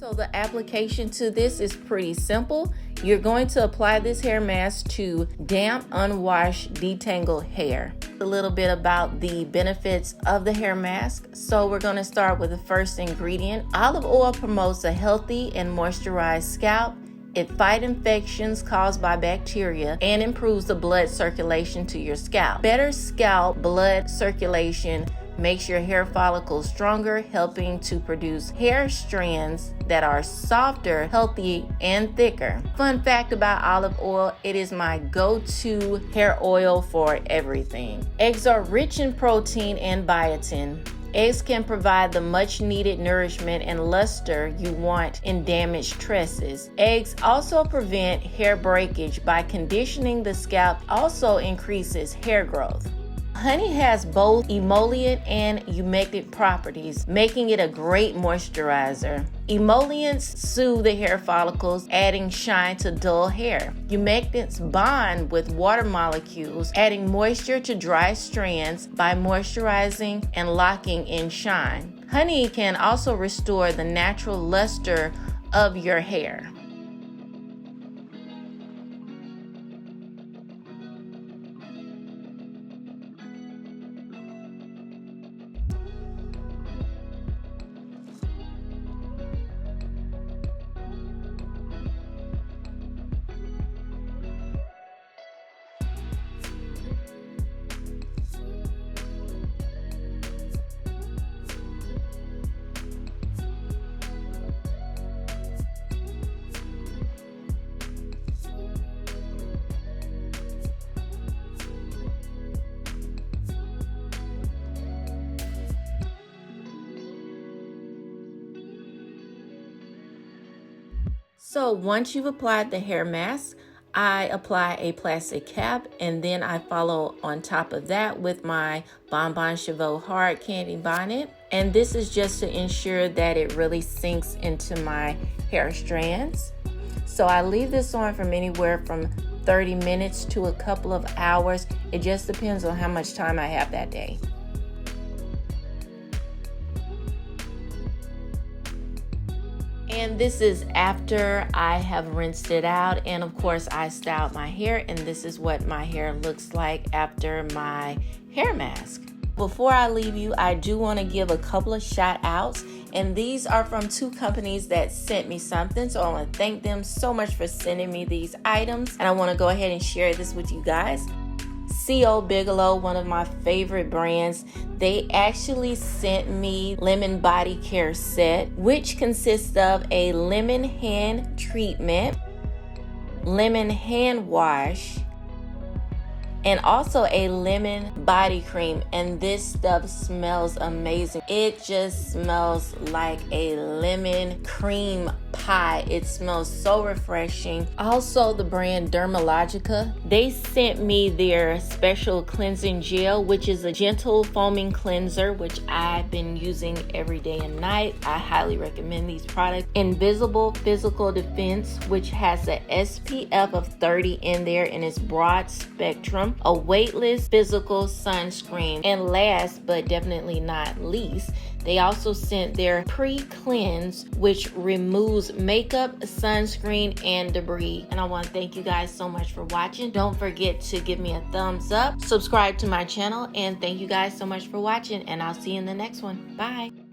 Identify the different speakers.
Speaker 1: So the application to this is pretty simple. You're going to apply this hair mask to damp, unwashed, detangled hair. A little bit about the benefits of the hair mask. So we're going to start with the first ingredient. Olive oil promotes a healthy and moisturized scalp. It fights infections caused by bacteria and improves the blood circulation to your scalp. Better scalp blood circulation makes your hair follicles stronger, helping to produce hair strands that are softer, healthy, and thicker. Fun fact about olive oil, it is my go-to hair oil for everything. Eggs are rich in protein and biotin. Eggs can provide the much needed nourishment and luster you want in damaged tresses. Eggs also prevent hair breakage by conditioning the scalp, also increases hair growth. Honey has both emollient and humectant properties, making it a great moisturizer. Emollients soothe the hair follicles, adding shine to dull hair. Humectants bond with water molecules, adding moisture to dry strands by moisturizing and locking in shine. Honey can also restore the natural luster of your hair. So once you've applied the hair mask, I apply a plastic cap and then I follow on top of that with my Bon Bon Cheveux hard candy bonnet. And this is just to ensure that it really sinks into my hair strands. So I leave this on from anywhere from 30 minutes to a couple of hours. It just depends on how much time I have that day. And this is after I have rinsed it out, and of course I styled my hair, and this is what my hair looks like after my hair mask. Before I leave you, I do want to give a couple of shout outs, and these are from two companies that sent me something, so I want to thank them so much for sending me these items, and I want to go ahead and share this with you guys. C.O. Bigelow, one of my favorite brands, they actually sent me lemon body care set, which consists of a lemon hand treatment, lemon hand wash, and also a lemon body cream. And this stuff smells amazing. It just smells like a lemon cream pie. It smells so refreshing. Also, the brand Dermalogica, they sent me their special cleansing gel, which is a gentle foaming cleanser, which I've been using every day and night. I highly recommend these products. Invisible Physical Defense, which has a SPF of 30 in there and it's broad spectrum. A weightless physical sunscreen. And last but definitely not least, they also sent their pre-cleanse, which removes makeup, sunscreen, and debris. And I want to thank you guys so much for watching. Don't forget to give me a thumbs up, subscribe to my channel, and thank you guys so much for watching, and I'll see you in the next one. Bye.